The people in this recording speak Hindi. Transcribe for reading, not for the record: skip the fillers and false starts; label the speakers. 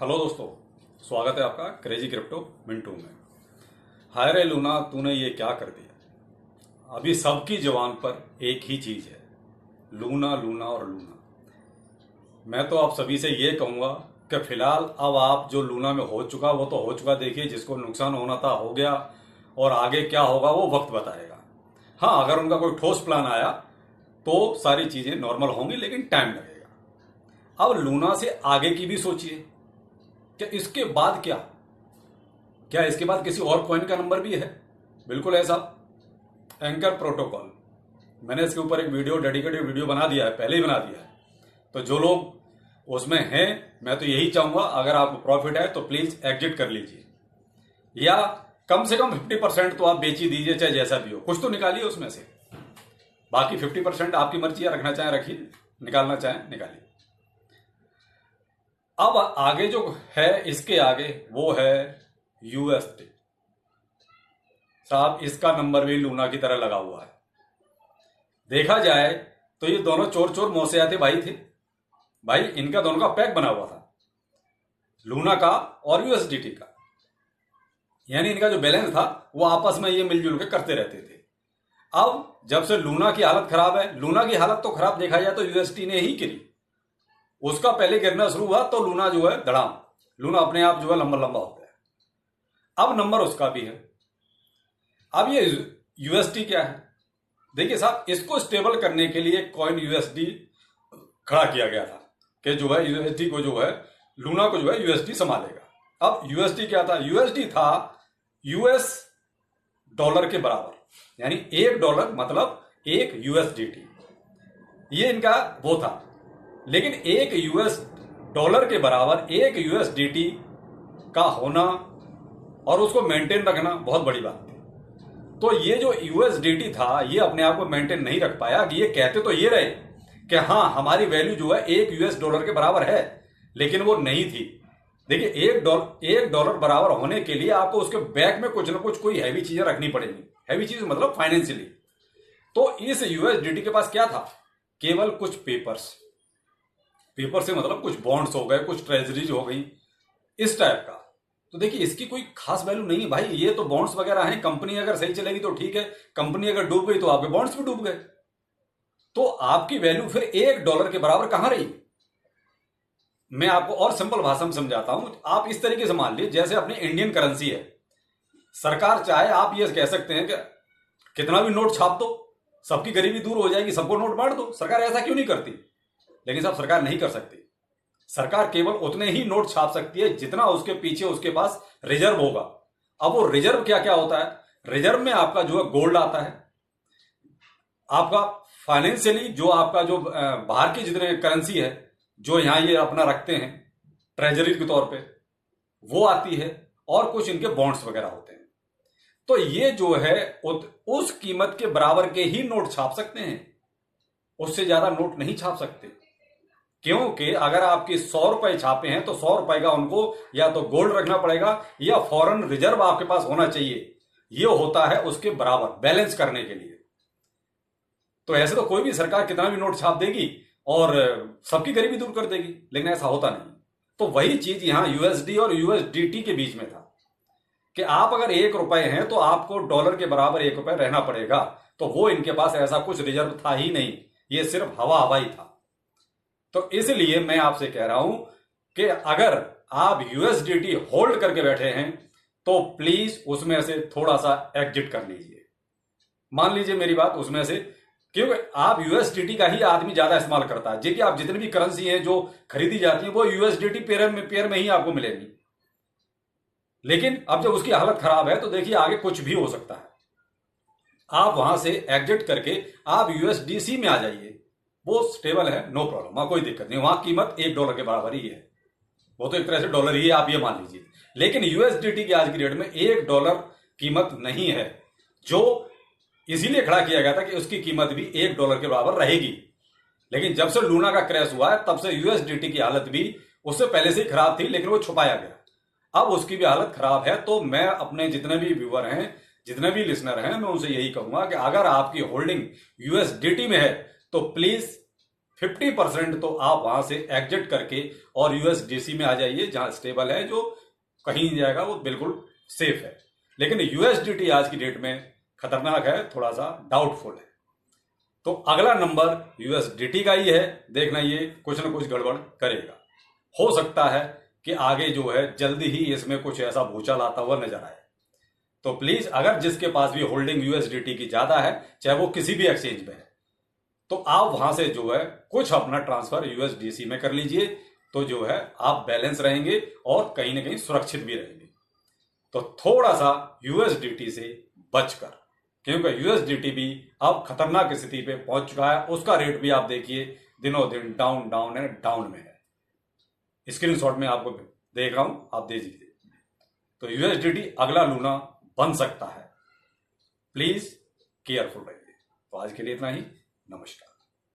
Speaker 1: हेलो दोस्तों, स्वागत है आपका क्रेजी क्रिप्टो मिंटू में। हाय रे लूना, तूने ये क्या कर दिया। अभी सबकी जबान पर एक ही चीज है, लूना लूना और लूना। मैं तो आप सभी से ये कहूंगा कि फिलहाल अब आप जो लूना में हो चुका वो तो हो चुका, देखिए जिसको नुकसान होना था हो गया, और आगे क्या होगा वो वक्त बताएगा। हाँ, अगर उनका कोई ठोस प्लान आया तो सारी चीजें नॉर्मल होंगी, लेकिन टाइम लगेगा। अब लूना से आगे की भी सोचिए कि इसके बाद क्या इसके बाद किसी और कॉइन का नंबर भी है। बिल्कुल ऐसा, एंकर प्रोटोकॉल। मैंने इसके ऊपर एक वीडियो, डेडिकेटेड वीडियो बना दिया है, पहले ही बना दिया है। तो जो लोग उसमें हैं, मैं तो यही चाहूंगा, अगर आपको प्रॉफिट है तो प्लीज एग्जिट कर लीजिए, या कम से कम 50% तो आप बेच ही दीजिए, चाहे जैसा भी हो, कुछ तो निकालिए उसमें से। बाकी 50% आपकी मर्जी है, रखना चाहें रखिए, निकालना चाहें निकालिए। अब आगे जो है, इसके आगे वो है यूएसडी। साहब, इसका नंबर भी लूना की तरह लगा हुआ है। देखा जाए तो ये दोनों चोर चोर मौसियाते भाई थे। भाई, इनका दोनों का पैक बना हुआ था, लूना का और यूएसडीटी का। यानी इनका जो बैलेंस था वो आपस में ये मिलजुल के करते रहते थे। अब जब से लूना की हालत खराब है, लूना की हालत तो खराब देखा जाए तो यूएसडी ने ही करी। उसका पहले गिरना शुरू हुआ तो लूना जो है धड़ाम, लूना अपने आप जो है लंबा लंबा हो गया। अब नंबर उसका भी है। अब ये यूएसडी क्या है, देखिए साहब, इसको स्टेबल करने के लिए कॉइन यूएसडी खड़ा किया गया था कि जो है यूएसडी को जो है, लूना को जो है यूएसडी संभालेगा। अब यूएसडी क्या था? यूएसडी था यूएस डॉलर के बराबर, यानी $1 मतलब एक यूएसडीटी, ये इनका वो था। लेकिन एक यूएस डॉलर के बराबर एक यूएसडीटी का होना और उसको मेंटेन रखना बहुत बड़ी बात थी। तो ये जो यूएसडीटी था, ये अपने आप को मेंटेन नहीं रख पाया। ये कहते तो ये रहे कि हाँ, हमारी वैल्यू जो है $1 के बराबर है, लेकिन वो नहीं थी। देखिए, $1 बराबर होने के लिए आपको उसके बैक में कुछ ना कुछ कोई हैवी चीजें रखनी पड़ेगी। हैवी चीज मतलब फाइनेंशियली। तो इस यूएसडीटी के पास क्या था? केवल कुछ पेपर्स। पेपर से मतलब कुछ बॉन्ड्स हो गए, कुछ ट्रेजरीज हो गई, इस टाइप का। तो देखिए, इसकी कोई खास वैल्यू नहीं है भाई। ये तो बॉन्ड्स वगैरह हैं, कंपनी अगर सही चलेगी तो ठीक है, कंपनी अगर डूब गई तो आपके बॉन्ड्स भी डूब गए। तो आपकी वैल्यू फिर $1 के बराबर कहां रही? मैं आपको और सिंपल भाषा में समझाता हूं। आप इस तरीके से मान लीजिए जैसे अपनी इंडियन करेंसी है। सरकार चाहे, आप ये कह सकते हैं कि कितना भी नोट छाप दो, सबकी गरीबी दूर हो जाएगी, सबको नोट बांट दो। सरकार ऐसा क्यों नहीं करती? लेकिन साहब, सरकार नहीं कर सकती। सरकार केवल उतने ही नोट छाप सकती है जितना उसके पीछे उसके पास रिजर्व होगा। अब वो रिजर्व क्या क्या होता है? रिजर्व में आपका जो है गोल्ड आता है, आपका फाइनेंशियली जो आपका जो बाहर की जितने करेंसी है जो यहां ये अपना रखते हैं ट्रेजरी के तौर पे, वो आती है, और कुछ इनके बॉन्ड्स वगैरह होते हैं। तो ये जो है उस कीमत के बराबर के ही नोट छाप सकते हैं, उससे ज्यादा नोट नहीं छाप सकते। क्योंकि अगर आपके ₹100 छापे हैं तो ₹100 का उनको या तो गोल्ड रखना पड़ेगा या फॉरेन रिजर्व आपके पास होना चाहिए। ये होता है उसके बराबर, बैलेंस करने के लिए। तो ऐसे तो कोई भी सरकार कितना भी नोट छाप देगी और सबकी गरीबी दूर कर देगी, लेकिन ऐसा होता नहीं। तो वही चीज यहां यूएसडी और यूएसडीटी के बीच में था कि आप अगर ₹1 हैं तो आपको डॉलर के बराबर ₹1 रहना पड़ेगा। तो वो इनके पास ऐसा कुछ रिजर्व था ही नहीं, ये सिर्फ हवा हवा ही था। तो इसलिए मैं आपसे कह रहा हूं कि अगर आप यूएसडीटी होल्ड करके बैठे हैं तो प्लीज उसमें से थोड़ा सा एग्जिट कर लीजिए। मान लीजिए मेरी बात, उसमें से, क्योंकि आप यूएसडीटी का ही आदमी ज्यादा इस्तेमाल करता है। जी कि आप जितनी भी करेंसी है जो खरीदी जाती है वो यूएसडीटी पेयर में ही आपको मिलेगी। लेकिन अब जब उसकी हालत खराब है तो देखिए आगे कुछ भी हो सकता है। आप वहां से एग्जिट करके आप यूएसडीसी में आ जाइए, वो स्टेबल है, नो प्रॉब्लम, वहां कोई दिक्कत नहीं। वहां कीमत $1 के बराबर ही है, वो तो एक तरह से डॉलर ही है, आप ये मान लीजिए। लेकिन यूएसडीटी की आज की डेट में $1 कीमत नहीं है, जो इसीलिए खड़ा किया गया था कि उसकी कीमत भी $1 के बराबर रहेगी। लेकिन जब से लूना का क्रैश हुआ है तब से यूएसडीटी की हालत भी उससे पहले से ही खराब थी, लेकिन वो छुपाया गया। अब उसकी भी हालत खराब है। तो मैं अपने जितने भी व्यूअर हैं, जितने भी लिसनर हैं, मैं उनसे यही कहूंगा कि अगर आपकी होल्डिंग यूएसडीटी में है तो प्लीज 50% तो आप वहां से एग्जिट करके और यूएसडीसी में आ जाइए, जहां स्टेबल है, जो कहीं नहीं जाएगा, वो बिल्कुल सेफ है। लेकिन यूएसडीटी आज की डेट में खतरनाक है, थोड़ा सा डाउटफुल है। तो अगला नंबर यूएसडीटी का ही है, देखना ये कुछ ना कुछ गड़बड़ करेगा। हो सकता है कि आगे जो है जल्दी ही इसमें कुछ ऐसा भूचाल आता हुआ नजर आए। तो प्लीज, अगर जिसके पास भी होल्डिंग यूएसडीटी की ज्यादा है, चाहे वो किसी भी एक्सचेंज में है, तो आप वहां से जो है कुछ अपना ट्रांसफर यूएसडीसी में कर लीजिए, तो जो है आप बैलेंस रहेंगे और कहीं ना कहीं सुरक्षित भी रहेंगे। तो थोड़ा सा यूएसडीटी से बचकर, क्योंकि यूएसडीटी भी अब खतरनाक स्थिति पे पहुंच चुका है। उसका रेट भी आप देखिए दिनों दिन डाउन डाउन है, डाउन में है। स्क्रीनशॉट में आपको देख रहा हूं, आप दे दीजिए। तो यूएसडीटी अगला लूना बन सकता है। प्लीज केयरफुल रहिए। तो आज के लिए इतना ही। नमस्कार।